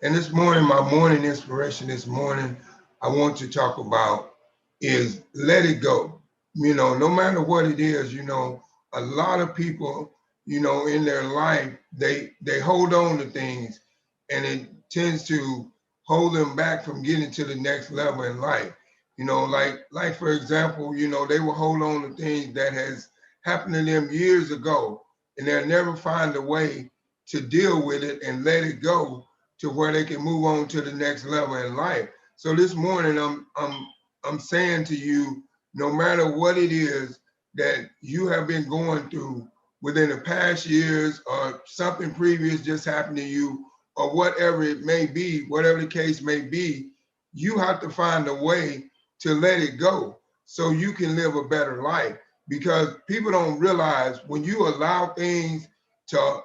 And this morning, my morning inspiration this morning, I want to talk about is let it go. No matter what it is, a lot of people, in their life, they hold on to things and it tends to hold them back from getting to the next level in life. Like for example, they will hold on to things that has happened to them years ago and they'll never find a way to deal with it and let it go to where they can move on to the next level in life. So this morning I'm saying to you, no matter what it is that you have been going through within the past years or something previous just happened to you or whatever it may be, whatever the case may be, you have to find a way to let it go so you can live a better life. Because people don't realize when you allow things to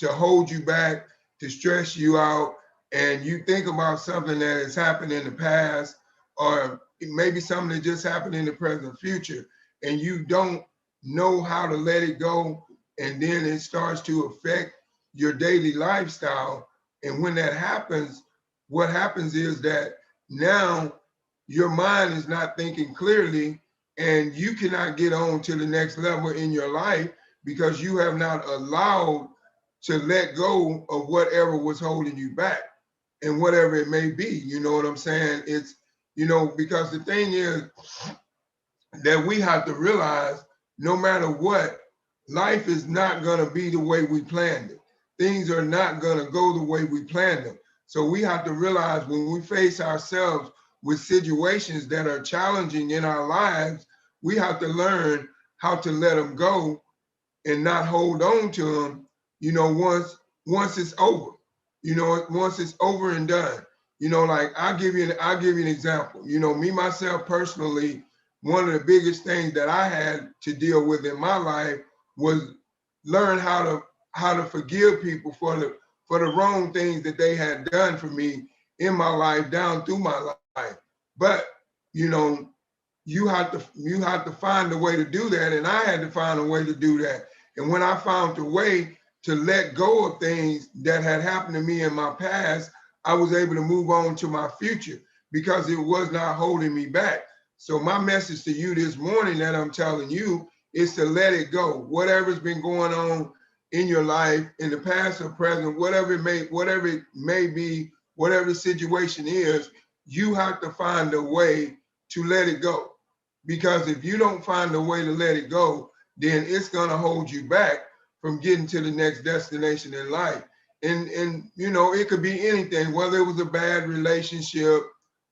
hold you back, to stress you out, and you think about something that has happened in the past, or maybe something that just happened in the present future, and you don't know how to let it go, and then it starts to affect your daily lifestyle. And when that happens, what happens is that now your mind is not thinking clearly, and you cannot get on to the next level in your life because you have not allowed to let go of whatever was holding you back and whatever it may be. You know what I'm saying? It's, because the thing is that we have to realize no matter what, life is not going to be the way we planned it. Things are not going to go the way we planned them. So we have to realize when we face ourselves with situations that are challenging in our lives, we have to learn how to let them go and not hold on to them, once it's over, once it's over and done. Like I'll give you an example. Me myself personally, one of the biggest things that I had to deal with in my life was learn how to forgive people for the wrong things that they had done for me in my life down through my life. But you know, you have to find a way to do that, and I had to find a way to do that. And when I found a way to let go of things that had happened to me in my past, I was able to move on to my future because it was not holding me back. So my message to you this morning that I'm telling you is to let it go. Whatever's been going on in your life, in the past or present, whatever it may be, whatever the situation is, you have to find a way to let it go. Because if you don't find a way to let it go, then it's going to hold you back from getting to the next destination in life. And it could be anything, whether it was a bad relationship,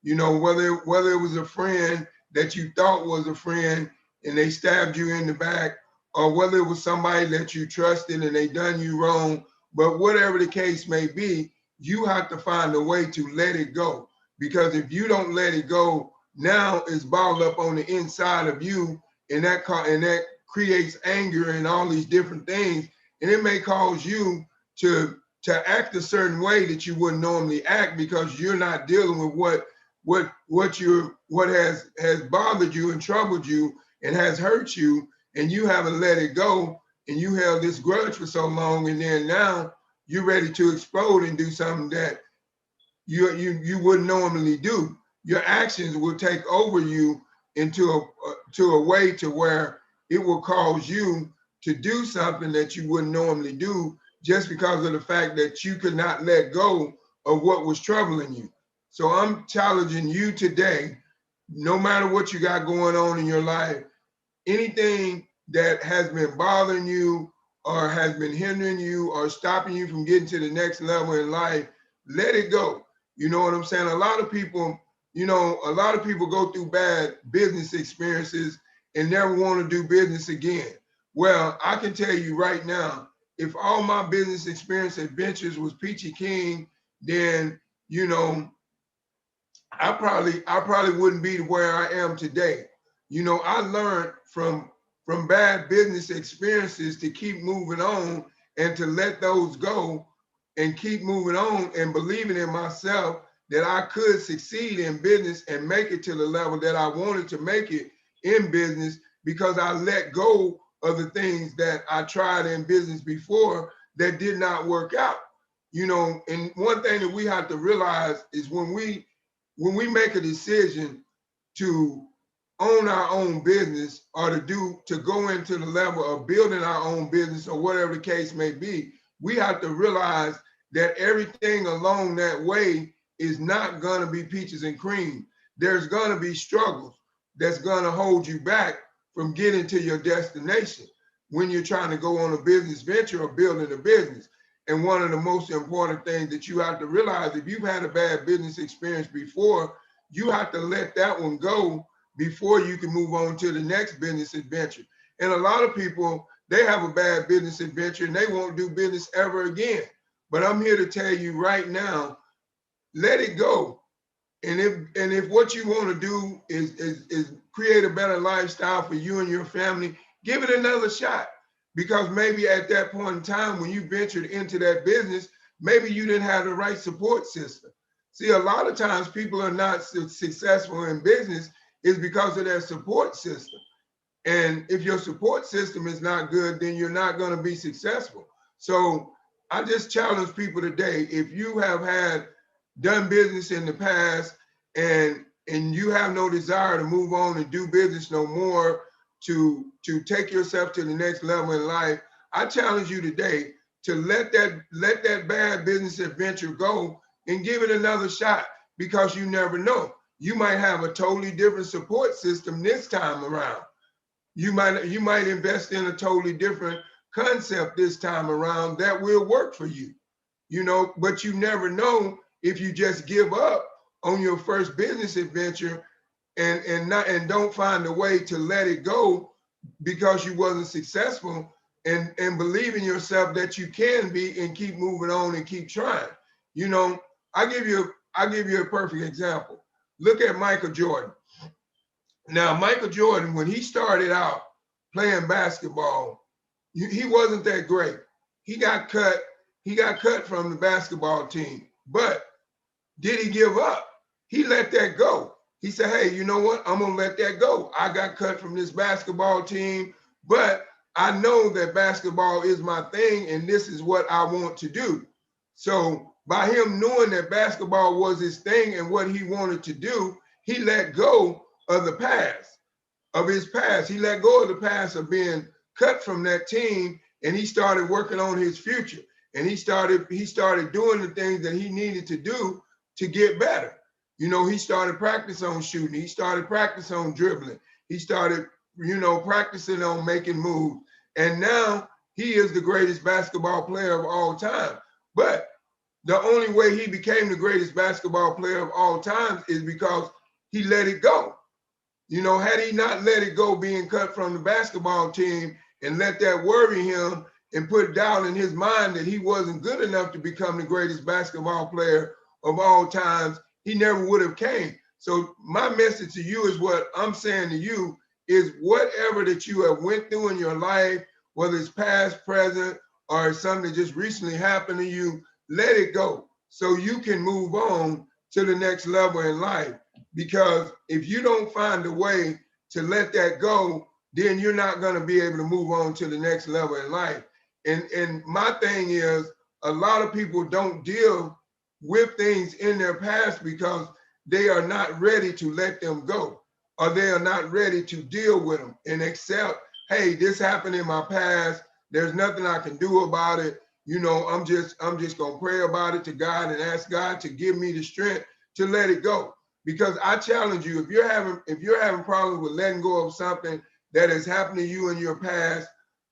whether it was a friend that you thought was a friend and they stabbed you in the back, or whether it was somebody that you trusted and they done you wrong. But whatever the case may be, you have to find a way to let it go. Because if you don't let it go, now it's balled up on the inside of you, and that creates anger and all these different things, and it may cause you to act a certain way that you wouldn't normally act because you're not dealing with what has bothered you and troubled you and has hurt you, and you haven't let it go, and you held this grudge for so long, and then now you're ready to explode and do something that you wouldn't normally do. Your actions will take over you into a way to where it will cause you to do something that you wouldn't normally do just because of the fact that you could not let go of what was troubling you. So I'm challenging you today, no matter what you got going on in your life, anything that has been bothering you or has been hindering you or stopping you from getting to the next level in life, let it go. You know what I'm saying? A lot of people go through bad business experiences and never want to do business again. Well, I can tell you right now, if all my business experience adventures was peachy keen, then you know I probably wouldn't be where I am today. I learned from bad business experiences to keep moving on and to let those go and keep moving on and believing in myself that I could succeed in business and make it to the level that I wanted to make it in business because I let go of the things that I tried in business before that did not work out. And one thing that we have to realize is when we make a decision to own our own business, or to go into the level of building our own business, or whatever the case may be, we have to realize that everything along that way is not going to be peaches and cream. There's going to be struggles that's going to hold you back from getting to your destination when you're trying to go on a business venture or building a business. And one of the most important things that you have to realize, if you've had a bad business experience before, you have to let that one go before you can move on to the next business adventure. And a lot of people, they have a bad business adventure and they won't do business ever again. But I'm here to tell you right now, let it go. And if what you want to do is create a better lifestyle for you and your family, give it another shot. Because maybe at that point in time when you ventured into that business, maybe you didn't have the right support system. See, a lot of times people are not successful in business is because of their support system. And if your support system is not good, then you're not going to be successful. So I just challenge people today, if you have done business in the past and you have no desire to move on and do business no more, to take yourself to the next level in life, I challenge you today to let that bad business adventure go and give it another shot, because you never know. You might have a totally different support system this time around. You might invest in a totally different concept this time around that will work for you. But you never know if you just give up on your first business adventure and don't find a way to let it go because you wasn't successful, and believe in yourself that you can be, and keep moving on and keep trying. I'll give you a perfect example. Look at Michael Jordan. Now, Michael Jordan, when he started out playing basketball, he wasn't that great. He got cut. He got cut from the basketball team. But did he give up? He let that go. He said, hey, you know what? I'm going to let that go. I got cut from this basketball team, but I know that basketball is my thing and this is what I want to do. So by him knowing that basketball was his thing and what he wanted to do, he let go of the past, of his past. He let go of the past of being cut from that team, and he started working on his future. And he started doing the things that he needed to do to get better. He started practicing on shooting. He started practicing on dribbling. He started, practicing on making moves. And now he is the greatest basketball player of all time. But the only way he became the greatest basketball player of all time is because he let it go. Had he not let it go, being cut from the basketball team, and let that worry him and put doubt in his mind that he wasn't good enough to become the greatest basketball player of all times, he never would have came. So my message to you is, what I'm saying to you is, whatever that you have went through in your life, whether it's past, present, or something that just recently happened to you, let it go so you can move on to the next level in life. Because if you don't find a way to let that go, then you're not going to be able to move on to the next level in life. And my thing is, a lot of people don't deal with things in their past because they are not ready to let them go, or they are not ready to deal with them and accept, hey, this happened in my past. There's nothing I can do about it. I'm just going to pray about it to God and ask God to give me the strength to let it go. Because I challenge you, if you're having problems with letting go of something that has happened to you in your past,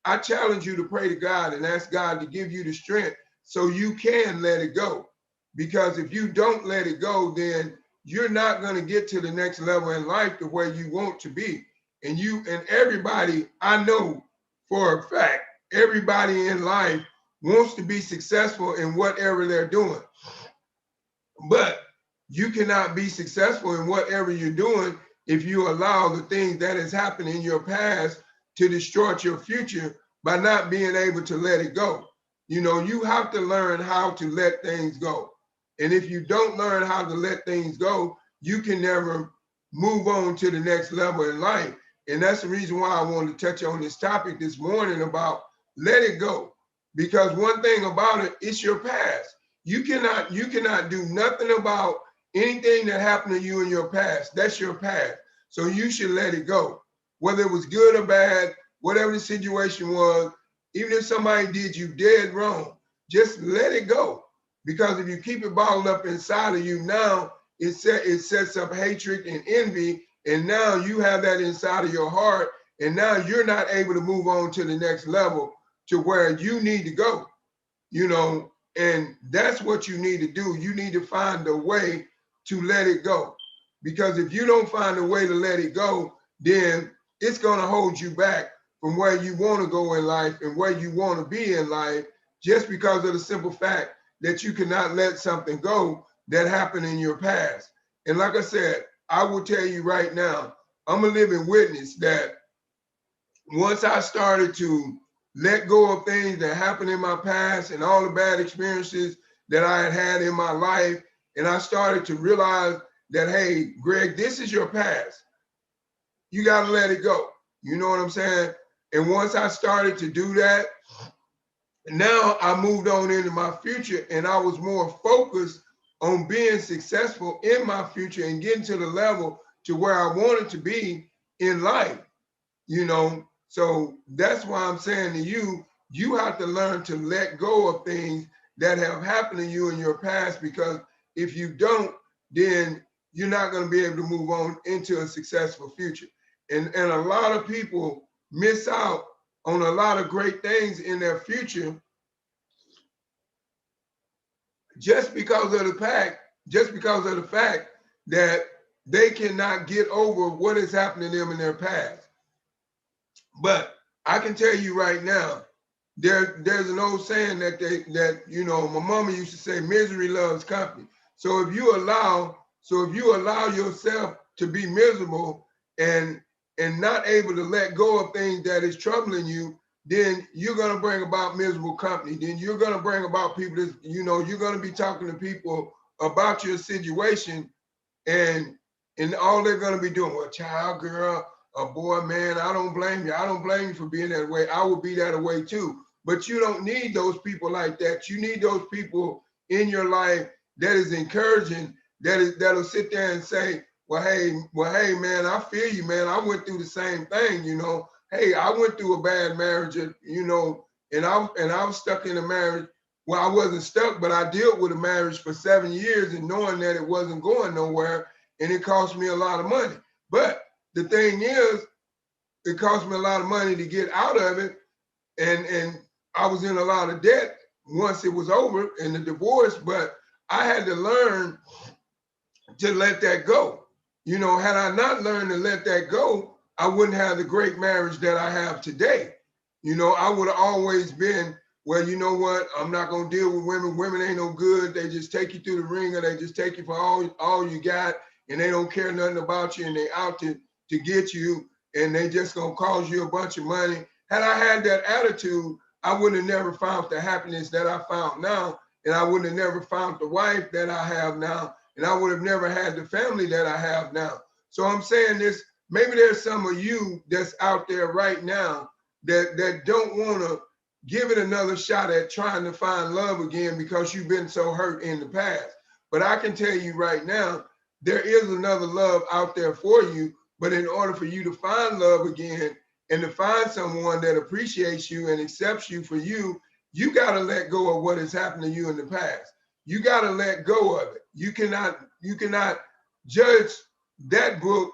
I challenge you to pray to God and ask God to give you the strength so you can let it go. Because if you don't let it go, then you're not going to get to the next level in life to where you want to be. And everybody, I know for a fact, everybody in life wants to be successful in whatever they're doing. But you cannot be successful in whatever you're doing if you allow the things that has happened in your past to distort your future by not being able to let it go. You have to learn how to let things go. And if you don't learn how to let things go, you can never move on to the next level in life. And that's the reason why I wanted to touch on this topic this morning about let it go. Because one thing about it, it's your past. You cannot do nothing about anything that happened to you in your past. That's your past. So you should let it go. Whether it was good or bad, whatever the situation was, even if somebody did you dead wrong, just let it go. Because if you keep it bottled up inside of you, now it sets up hatred and envy, and now you have that inside of your heart, and now you're not able to move on to the next level to where you need to go, you know, and that's what you need to do. You need to find a way to let it go. Because if you don't find a way to let it go, then it's going to hold you back from where you want to go in life and where you want to be in life, just because of the simple fact that you cannot let something go that happened in your past. And like I said, I will tell you right now, I'm a living witness that once I started to let go of things that happened in my past and all the bad experiences that I had had in my life, and I started to realize that, hey, Greg, this is your past. You got to let it go. You know what I'm saying? And once I started to do that, now I moved on into my future, and I was more focused on being successful in my future and getting to the level to where I wanted to be in life, you know. So that's why I'm saying to you, you have to learn to let go of things that have happened to you in your past, because if you don't, then you're not going to be able to move on into a successful future. And a lot of people miss out on a lot of great things in their future just because of the fact that they cannot get over what has happened to them in their past. But I can tell you right now, there's an old saying that you know, my mama used to say, misery loves company. So if you allow yourself to be miserable and not able to let go of things that is troubling you, then you're going to bring about miserable company. Then you're going to bring about people that, you know, you're going to be talking to people about your situation, and all they're going to be doing, well, child, girl, a boy, man, I don't blame you. I don't blame you for being that way. I would be that way too. But you don't need those people like that. You need those people in your life that is encouraging, that'll sit there and say, well, hey, man, I feel you, man. I went through the same thing, you know. Hey, I went through a bad marriage, you know, and I was stuck in a marriage. Well, I wasn't stuck, but I dealt with a marriage for 7 years and knowing that it wasn't going nowhere, and it cost me a lot of money. But the thing is, it cost me a lot of money to get out of it, and I was in a lot of debt once it was over in the divorce. But I had to learn to let that go. You know, had I not learned to let that go, I wouldn't have the great marriage that I have today. You know, I would have always been, well, you know what? I'm not gonna deal with women. Women ain't no good. They just take you through the ringer. They just take you for all you got, and they don't care nothing about you, and they out to get you, and they just gonna cause you a bunch of money. Had I had that attitude, I would have never found the happiness that I found now, and I would have never found the wife that I have now, and I would have never had the family that I have now. So I'm saying this, maybe there's some of you that's out there right now that don't want to give it another shot at trying to find love again because you've been so hurt in the past. But I can tell you right now, there is another love out there for you. But in order for you to find love again and to find someone that appreciates you and accepts you for you, you got to let go of what has happened to you in the past. You got to let go of it. You cannot judge that book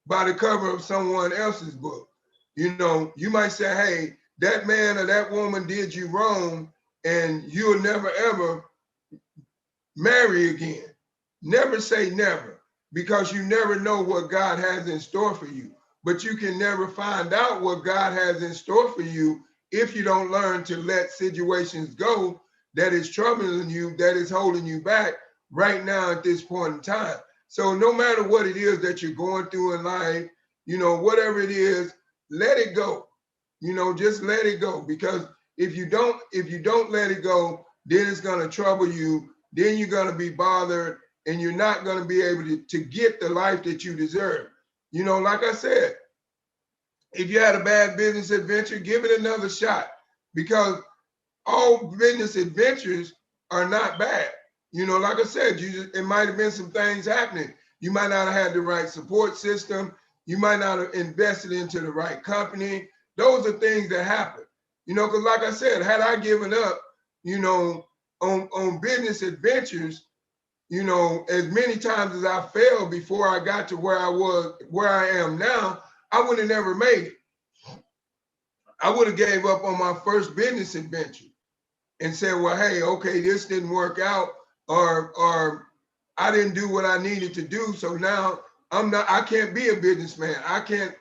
by the cover of someone else's book. You know, you might say, hey, that man or that woman did you wrong, and you'll never ever marry again. Never say never, because you never know what God has in store for you. But you can never find out what God has in store for you if you don't learn to let situations go that is troubling you, that is holding you back right now at this point in time. So no matter what it is that you're going through in life, you know, whatever it is, let it go. You know, just let it go. Because if you don't let it go, then it's going to trouble you. Then you're going to be bothered, and you're not going to be able to get the life that you deserve. You know, like I said, if you had a bad business adventure, give it another shot, because all business adventures are not bad. Like I said, it might have been some things happening. You might not have had the right support system. You might not have invested into the right company. Those are things that happen. Because like I said, had I given up, on business adventures, as many times as I failed before I got to where I am now, I would have never made it. I would have gave up on my first business adventure and said, well, hey, okay, this didn't work out, or I didn't do what I needed to do. So now I can't be a businessman. I can't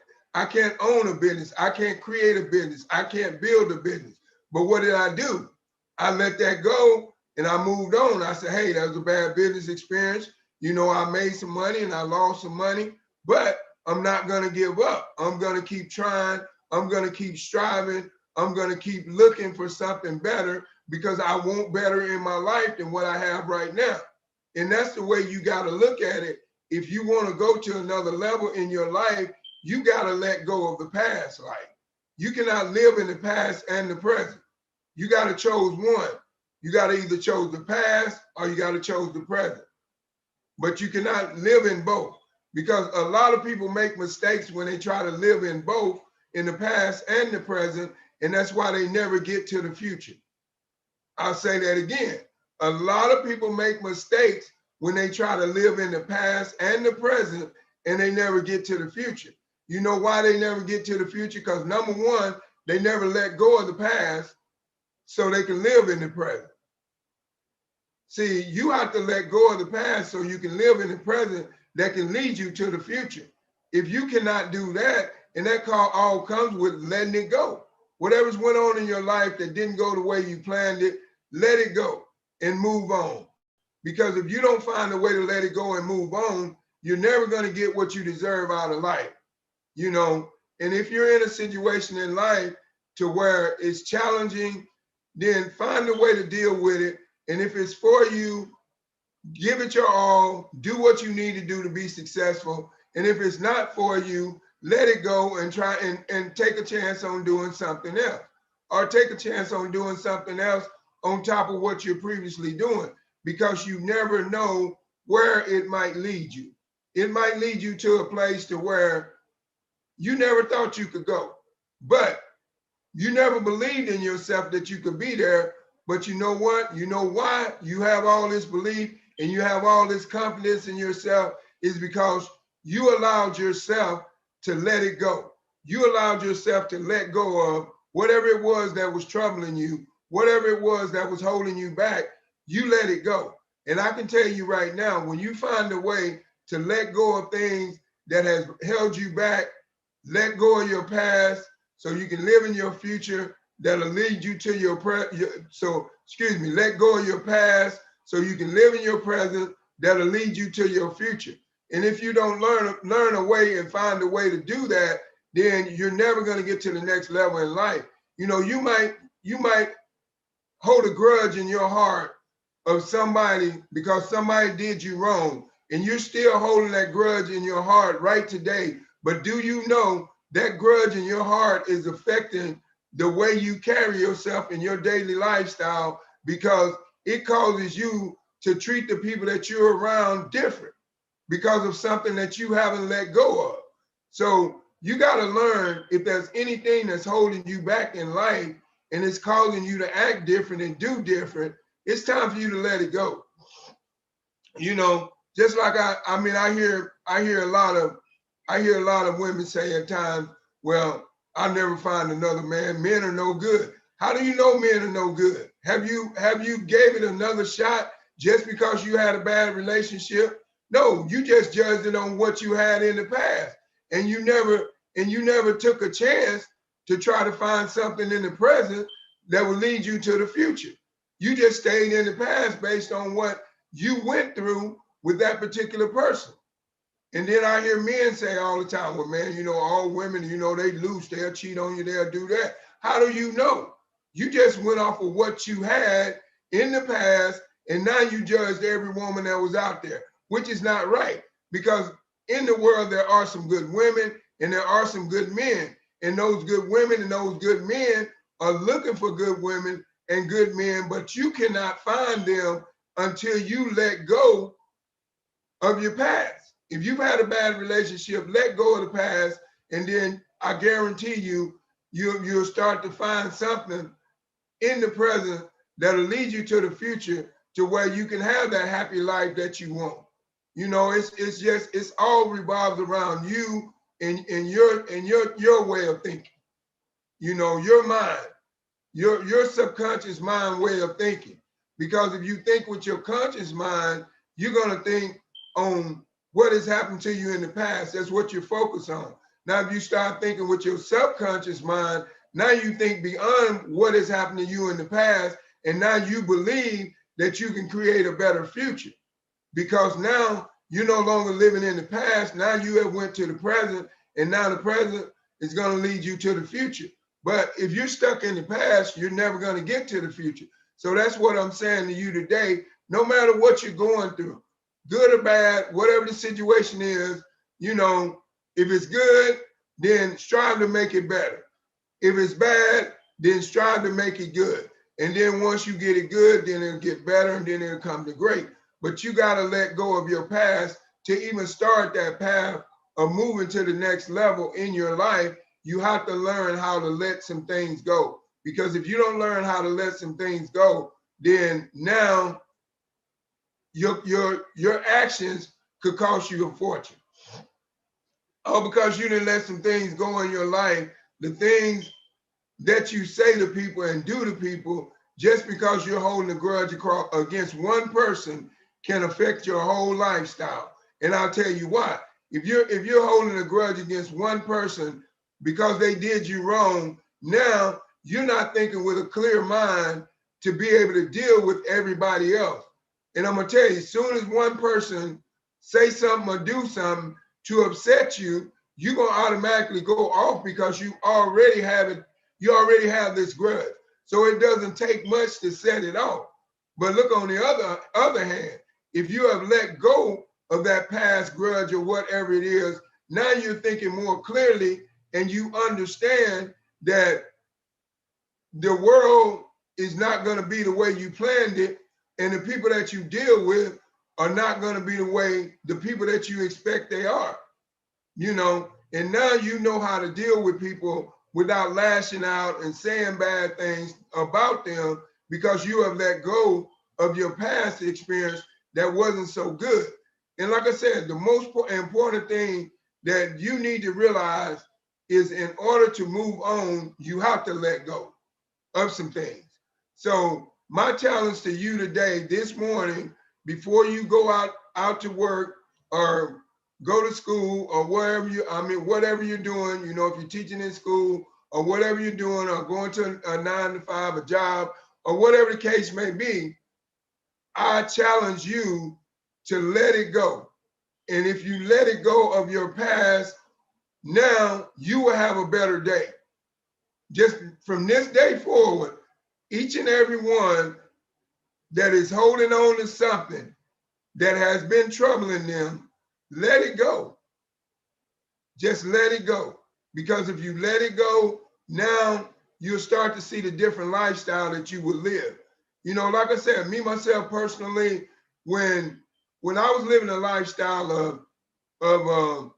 own a business. I can't create a business. I can't build a business. But what did I do? I let that go and I moved on. I said, hey, that was a bad business experience. I made some money and I lost some money, but I'm not going to give up. I'm going to keep trying. I'm going to keep striving. I'm going to keep looking for something better, because I want better in my life than what I have right now. And that's the way you got to look at it. If you want to go to another level in your life, you got to let go of the past life. You cannot live in the past and the present. You got to choose one. You got to either choose the past or you got to choose the present. But you cannot live in both, because a lot of people make mistakes when they try to live in both, in the past and the present, and that's why they never get to the future. I'll say that again. A lot of people make mistakes when they try to live in the past and the present, and they never get to the future. You know why they never get to the future? Because number one, they never let go of the past so they can live in the present. See, you have to let go of the past so you can live in the present that can lead you to the future. If you cannot do that, and that all comes with letting it go. Whatever's went on in your life that didn't go the way you planned it, let it go and move on. Because if you don't find a way to let it go and move on, you're never going to get what you deserve out of life. And if you're in a situation in life to where it's challenging, then find a way to deal with it. And if it's for you, give it your all, do what you need to do to be successful. And if it's not for you, let it go and try and take a chance on doing something else, or take a chance on doing something else on top of what you're previously doing, because you never know where it might lead you. It might lead you to a place to where you never thought you could go, but you never believed in yourself that you could be there. But you know what? You know why you have all this belief and you have all this confidence in yourself is because you allowed yourself to let it go. You allowed yourself to let go of whatever it was that was troubling you, whatever it was that was holding you back. You let it go. And I can tell you right now, when you find a way to let go of things that has held you back, let go of your past so you can live in your future that'll lead you to let go of your past so you can live in your present that'll lead you to your future. And if you don't learn a way and find a way to do that, then you're never going to get to the next level in life. You might hold a grudge in your heart of somebody because somebody did you wrong, and you're still holding that grudge in your heart right today. But do you know that grudge in your heart is affecting the way you carry yourself in your daily lifestyle, because it causes you to treat the people that you're around different because of something that you haven't let go of. So you got to learn, if there's anything that's holding you back in life and it's causing you to act different and do different, it's time for you to let it go. Just like I hear a lot of women say at times, well, I'll never find another man. Men are no good. How do you know men are no good? Have you gave it another shot just because you had a bad relationship? No, you just judged it on what you had in the past. And you never took a chance to try to find something in the present that will lead you to the future. You just stayed in the past based on what you went through with that particular person. And then I hear men say all the time, well, man, all women, they loose, they'll cheat on you, they'll do that. How do you know? You just went off of what you had in the past, and now you judged every woman that was out there, which is not right. Because in the world, there are some good women and there are some good men. And those good women and those good men are looking for good women and good men, but you cannot find them until you let go of your past. If you've had a bad relationship, let go of the past, and then I guarantee you, you'll start to find something in the present that'll lead you to the future to where you can have that happy life that you want. You know, it's all revolves around you and your way of thinking. You know, your mind, your subconscious mind way of thinking. Because if you think with your conscious mind, you're gonna think on what has happened to you in the past. That's what you focus on. Now, if you start thinking with your subconscious mind, now you think beyond what has happened to you in the past, and now you believe that you can create a better future. Because now you're no longer living in the past. Now you have went to the present, and now the present is going to lead you to the future. But if you're stuck in the past, you're never going to get to the future. So that's what I'm saying to you today. No matter what you're going through, good or bad, whatever the situation is, you know, if it's good, then strive to make it better. If it's bad, then strive to make it good. And then once you get it good, then it'll get better, and then it'll come to great. But you got to let go of your past to even start that path of moving to the next level in your life. You have to learn how to let some things go. Because if you don't learn how to let some things go, then now your actions could cost you a fortune. Oh, because you didn't let some things go in your life, the things that you say to people and do to people, just because you're holding a grudge against one person, can affect your whole lifestyle. And I'll tell you why. If you're holding a grudge against one person because they did you wrong, now you're not thinking with a clear mind to be able to deal with everybody else. And I'm gonna tell you, as soon as one person say something or do something to upset you, you're gonna automatically go off because you already have this grudge. So it doesn't take much to set it off. But look, on the other hand, if you have let go of that past grudge or whatever it is, now you're thinking more clearly, and you understand that the world is not going to be the way you planned it, and the people that you deal with are not going to be the people that you expect they are. You know, and now you know how to deal with people without lashing out and saying bad things about them, because you have let go of your past experience that wasn't so good. And like I said, the most important thing that you need to realize is, in order to move on, you have to let go of some things. So my challenge to you today, this morning, before you go out to work or go to school or whatever you're doing, you know, if you're teaching in school or whatever you're doing, or going to a 9-to-5, a job, or whatever the case may be, I challenge you to let it go. And if you let it go of your past, now you will have a better day. Just from this day forward, each and every one that is holding on to something that has been troubling them, let it go. Just let it go. Because if you let it go, now you'll start to see the different lifestyle that you will live. You know, like I said, me, myself personally, when I was living a lifestyle of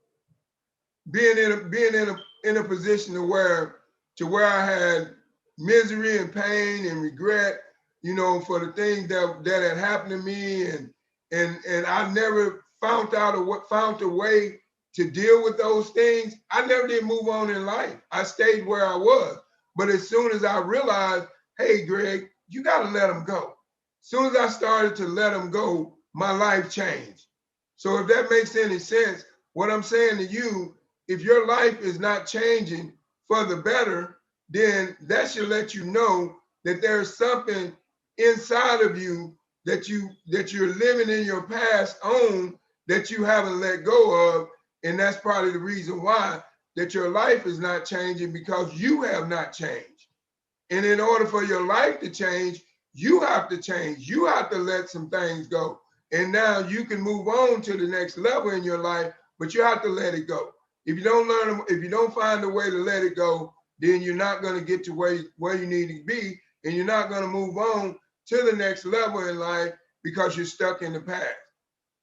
being in a position to where I had misery and pain and regret, you know, for the things that had happened to me, and I never found a way to deal with those things. I never did move on in life. I stayed where I was. But as soon as I realized, hey, Greg, you got to let them go. As soon as I started to let them go, my life changed. So if that makes any sense, what I'm saying to you, if your life is not changing for the better, then that should let you know that there's something inside of you that you're living in your past on, that you haven't let go of. And that's probably the reason why that your life is not changing, because you have not changed. And in order for your life to change, you have to change. You have to let some things go. And now you can move on to the next level in your life, but you have to let it go. If you don't find a way to let it go, then you're not going to get to where you need to be. and you're not going to move on to the next level in life because you're stuck in the past.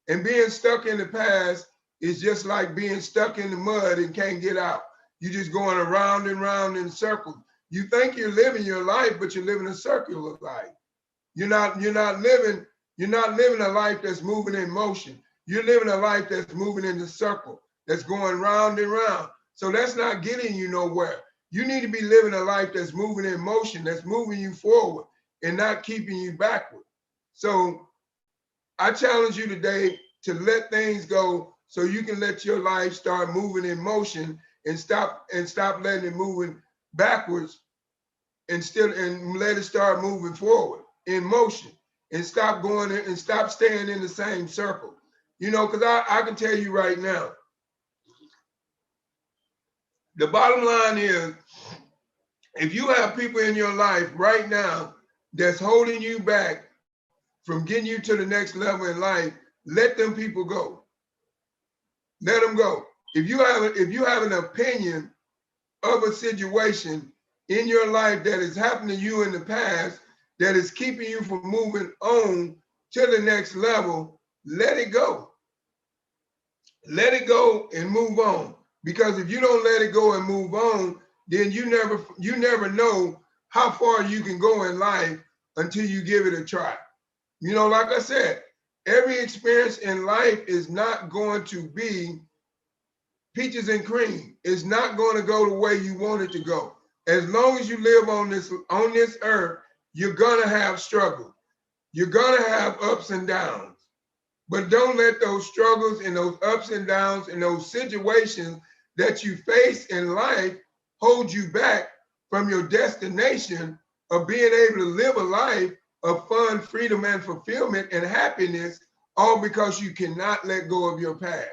And being stuck in the past is just like being stuck in the mud and can't get out. You're just going around and round in circles. You think you're living your life, but you're living a circular life. You're not living a life that's moving in motion. You're living a life that's moving in the circle, that's going round and round. So that's not getting you nowhere. You need to be living a life that's moving in motion, that's moving you forward and not keeping you backward. So I challenge you today to let things go so you can let your life start moving in motion and stop letting it moving backwards and let it start moving forward in motion and stop going and stop staying in the same circle. You know, because I can tell you right now, the bottom line is, if you have people in your life right now that's holding you back from getting you to the next level in life, let them people go. Let them go. If you have an opinion of a situation in your life that has happened to you in the past that is keeping you from moving on to the next level, let it go. Let it go and move on. Because if you don't let it go and move on, then you never know how far you can go in life until you give it a try. You know, like I said, every experience in life is not going to be peaches and cream. It's not going to go the way you want it to go. As long as you live on this earth, you're gonna have struggle. You're gonna have ups and downs. But don't let those struggles and those ups and downs and those situations that you face in life hold you back from your destination of being able to live a life of fun, freedom, and fulfillment and happiness, all because you cannot let go of your past.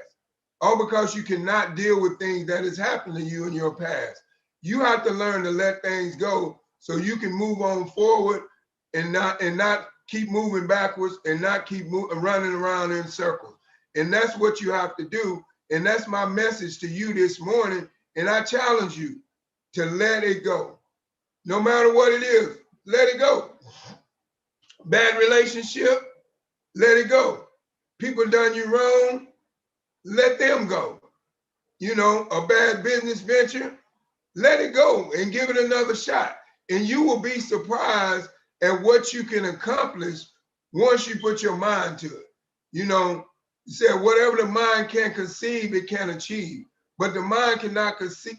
All because you cannot deal with things that has happened to you in your past. You have to learn to let things go so you can move on forward and not keep moving backwards and not keep running around in circles. And that's what you have to do. And that's my message to you this morning. And I challenge you to let it go. No matter what it is, let it go. Bad relationship, let it go. People done you wrong, let them go. You know, a bad business venture, let it go and give it another shot. And you will be surprised at what you can accomplish once you put your mind to it. You know, you said whatever the mind can conceive, it can achieve. But the mind cannot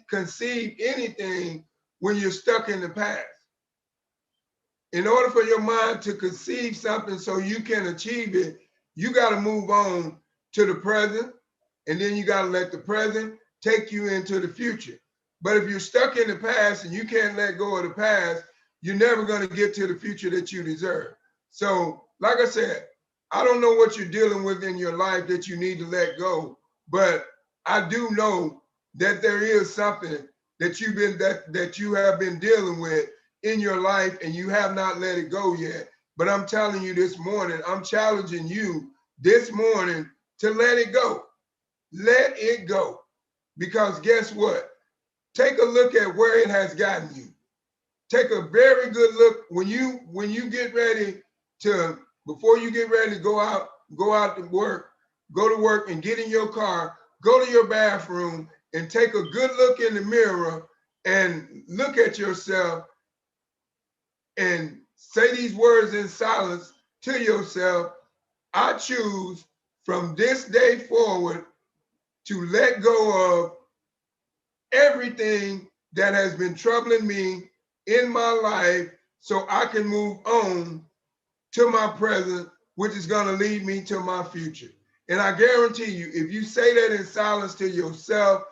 conceive anything when you're stuck in the past. In order for your mind to conceive something so you can achieve it, you got to move on to the present, and then you got to let the present take you into the future. But if you're stuck in the past and you can't let go of the past, you're never going to get to the future that you deserve. So, like I said, I don't know what you're dealing with in your life that you need to let go, but I do know that there is something that you have been dealing with in your life and you have not let it go yet. But I'm telling you this morning, I'm challenging you this morning to let it go. Let it go. Because guess what? Take a look at where it has gotten you. Take a very good look when you get ready to, before you get ready to go out to work and get in your car, go to your bathroom and take a good look in the mirror and look at yourself and say these words in silence to yourself. I choose from this day forward to let go of everything that has been troubling me in my life so I can move on to my present, which is going to lead me to my future. And I guarantee you, if you say that in silence to yourself,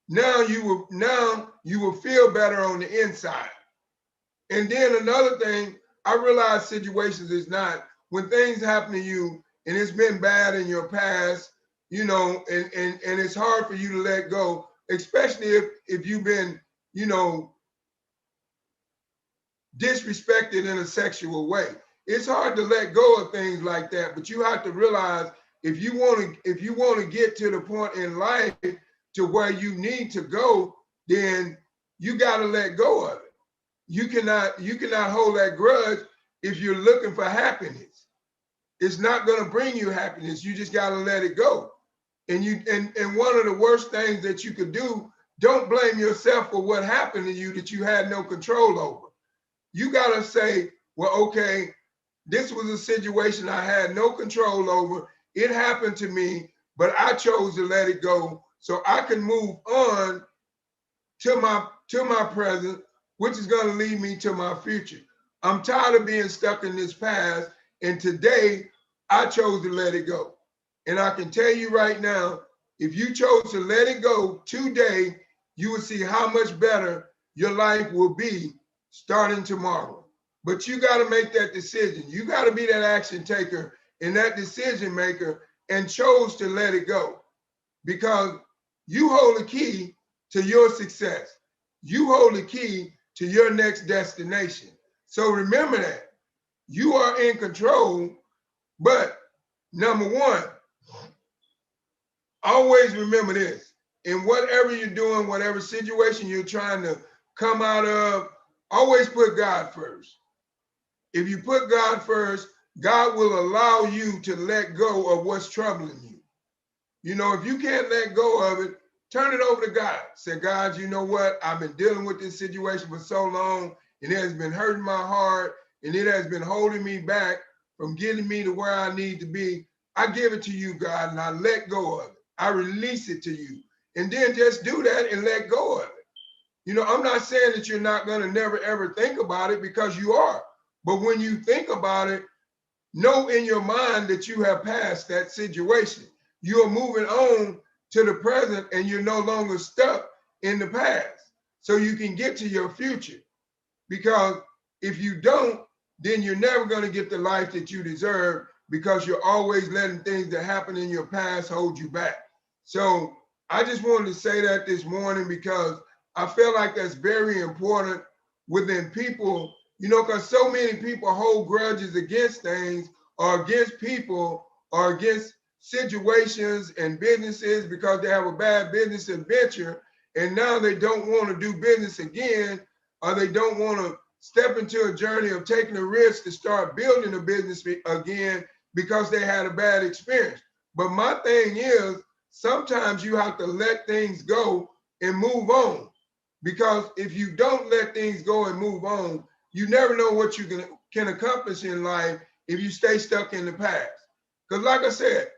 now you will feel better on the inside. And then another thing, I realize situations is not, when things happen to you and it's been bad in your past, you know, and it's hard for you to let go, especially if you've been, you know, disrespected in a sexual way. It's hard to let go of things like that, but you have to realize if you want to get to the point in life to where you need to go, then you got to let go of it. you cannot hold that grudge if you're looking for happiness. It's not going to bring you happiness. You just got to let it go. And one of the worst things that you could do, don't blame yourself for what happened to you that you had no control over. You got to say, well, okay, this was a situation I had no control over. It happened to me, but I chose to let it go so I can move on to my present, which is going to lead me to my future. I'm tired of being stuck in this past, and today I chose to let it go. And I can tell you right now, if you chose to let it go today, you will see how much better your life will be starting tomorrow. But you got to make that decision. You got to be that action taker and that decision maker and chose to let it go, because you hold the key to your success. You hold the key to your next destination. So remember that you are in control, but number one, always remember this: in whatever you're doing, whatever situation you're trying to come out of, always put God first. If you put God first, God will allow you to let go of what's troubling you. You know, if you can't let go of it, turn it over to God. Say, God, you know what? I've been dealing with this situation for so long, and it has been hurting my heart, and it has been holding me back from getting me to where I need to be. I give it to you, God, and I let go of it. I release it to you. And then just do that and let go of it. You know, I'm not saying that you're not going to never, ever think about it, because you are. But when you think about it, know in your mind that you have passed that situation. You are moving on to the present, and you're no longer stuck in the past. So you can get to your future. Because if you don't, then you're never going to get the life that you deserve, because you're always letting things that happen in your past hold you back. So I just wanted to say that this morning, because I feel like that's very important within people, you know, because so many people hold grudges against things, or against people, or against situations and businesses, because they have a bad business adventure, and now they don't want to do business again, or they don't want to step into a journey of taking a risk to start building a business again because they had a bad experience. But my thing is, sometimes you have to let things go and move on, because if you don't let things go and move on, you never know what you can accomplish in life if you stay stuck in the past. Because like I said,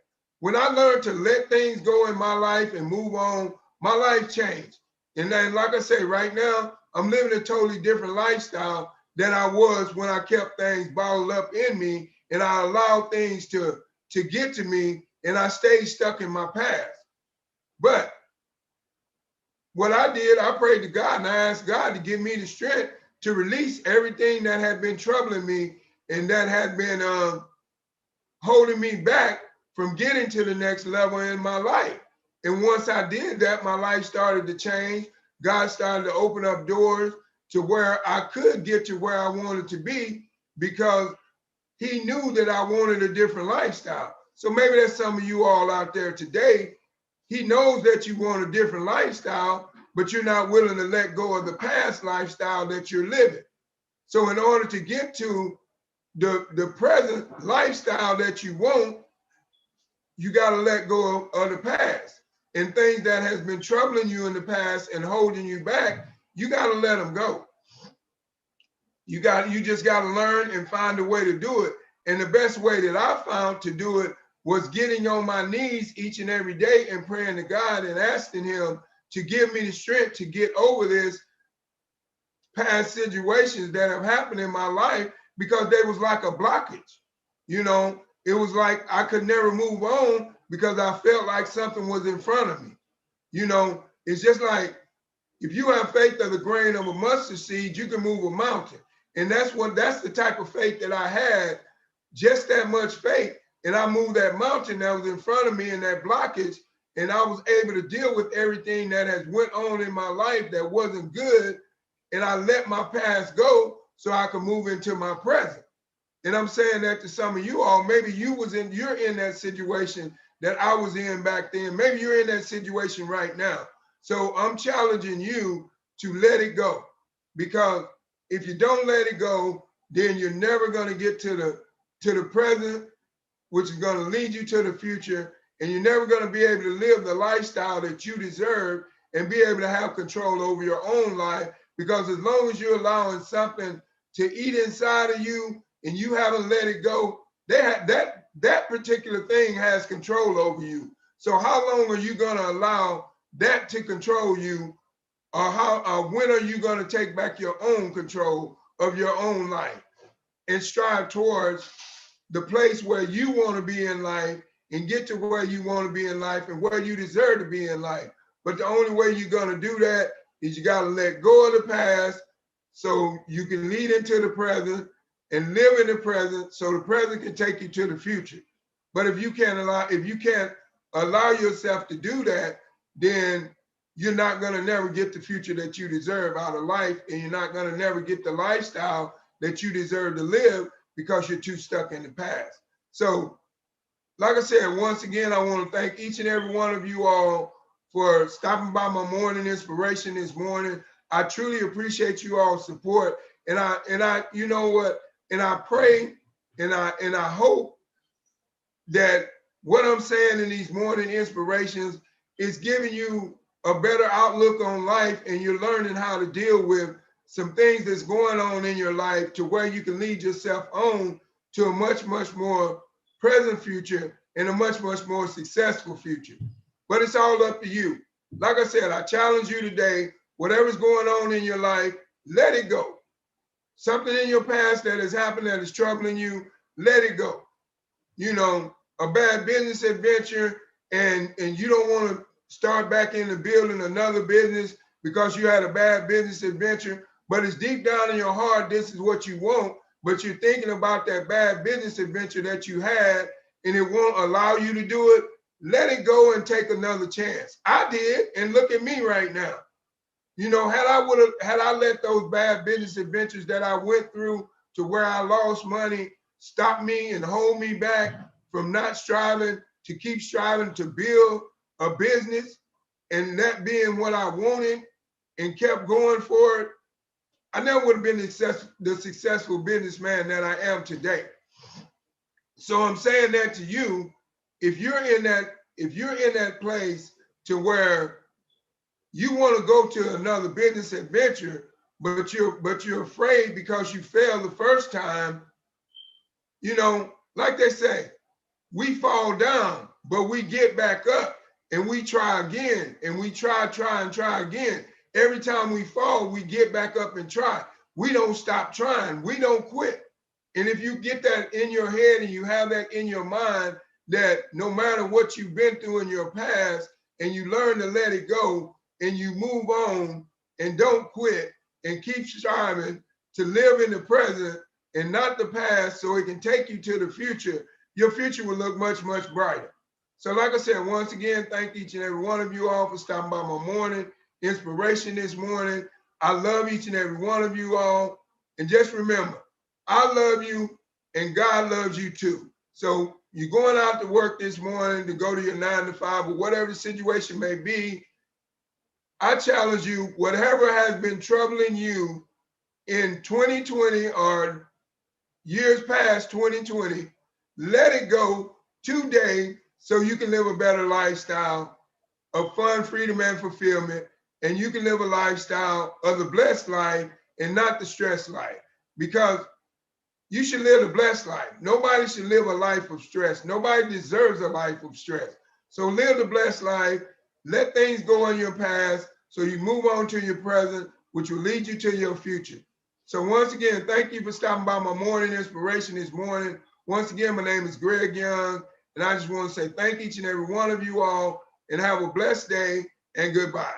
when I learned to let things go in my life and move on, my life changed. And then, like I say, right now, I'm living a totally different lifestyle than I was when I kept things bottled up in me, and I allowed things to get to me, and I stayed stuck in my past. But what I did, I prayed to God, and I asked God to give me the strength to release everything that had been troubling me and that had been holding me back from getting to the next level in my life. And once I did that, my life started to change. God started to open up doors to where I could get to where I wanted to be, because he knew that I wanted a different lifestyle. So maybe there's some of you all out there today. He knows that you want a different lifestyle, but you're not willing to let go of the past lifestyle that you're living. So in order to get to the present lifestyle that you want, you got to let go of the past, and things that has been troubling you in the past and holding you back. You got to let them go. You just got to learn and find a way to do it. And the best way that I found to do it was getting on my knees each and every day and praying to God and asking him to give me the strength to get over this past situations that have happened in my life, because they was like a blockage. You know, it was like I could never move on because I felt like something was in front of me. You know, it's just like, if you have faith of the grain of a mustard seed, you can move a mountain. And that's the type of faith that I had, just that much faith. And I moved that mountain that was in front of me and that blockage, and I was able to deal with everything that has went on in my life that wasn't good. And I let my past go so I could move into my present. And I'm saying that to some of you all. Maybe you're in that situation that I was in back then. Maybe you're in that situation right now. So I'm challenging you to let it go, because if you don't let it go, then you're never going to get to the present, which is going to lead you to the future, and you're never going to be able to live the lifestyle that you deserve and be able to have control over your own life. Because as long as you're allowing something to eat inside of you and you haven't let it go, that particular thing has control over you. So how long are you going to allow that to control you, or when are you going to take back your own control of your own life and strive towards the place where you want to be in life and get to where you want to be in life and where you deserve to be in life? But the only way you're going to do that is you got to let go of the past so you can lead into the present and live in the present so the present can take you to the future. But if you can't allow yourself to do that, then you're not going to never get the future that you deserve out of life, and you're not going to never get the lifestyle that you deserve to live because you're too stuck in the past. So, like I said, once again, I want to thank each and every one of you all for stopping by my morning inspiration this morning. I truly appreciate you all's support, and I, you know what, and I pray and I hope that what I'm saying in these morning inspirations is giving you a better outlook on life, and you're learning how to deal with some things that's going on in your life to where you can lead yourself on to a much, much more present future and a much, much more successful future. But it's all up to you. Like I said, I challenge you today, whatever's going on in your life, let it go. Something in your past that has happened that is troubling you, let it go. You know, a bad business adventure, and you don't want to start back into building another business because you had a bad business adventure, but it's deep down in your heart, this is what you want, but you're thinking about that bad business adventure that you had and it won't allow you to do it. Let it go and take another chance. I did, and look at me right now. You know, had I let those bad business adventures that I went through to where I lost money stop me and hold me back from not striving to keep striving to build a business, and that being what I wanted, and kept going for it, I never would have been the successful businessman that I am today. So I'm saying that to you, if you're in that place to where you want to go to another business adventure, but you're afraid because you failed the first time, you know, like they say, we fall down, but we get back up and we try again, and we try again. Every time we fall, we get back up and try. We don't stop trying. We don't quit. And if you get that in your head and you have that in your mind, that no matter what you've been through in your past, and you learn to let it go and you move on and don't quit and keep striving to live in the present and not the past so it can take you to the future, your future will look much, much brighter. So like I said, once again, thank each and every one of you all for stopping by my morning inspiration this morning. I love each and every one of you all. And just remember, I love you and God loves you too. So you're going out to work this morning to go to your 9 to 5 or whatever the situation may be. I challenge you, whatever has been troubling you in 2020 or years past 2020, let it go today so you can live a better lifestyle of fun, freedom, and fulfillment. And you can live a lifestyle of the blessed life and not the stressed life, because you should live a blessed life. Nobody should live a life of stress. Nobody deserves a life of stress. So live the blessed life. Let things go in your past so you move on to your present, which will lead you to your future. So once again, thank you for stopping by my morning inspiration this morning. Once again, my name is Greg Young, and I just want to say thank each and every one of you all, and have a blessed day, and goodbye.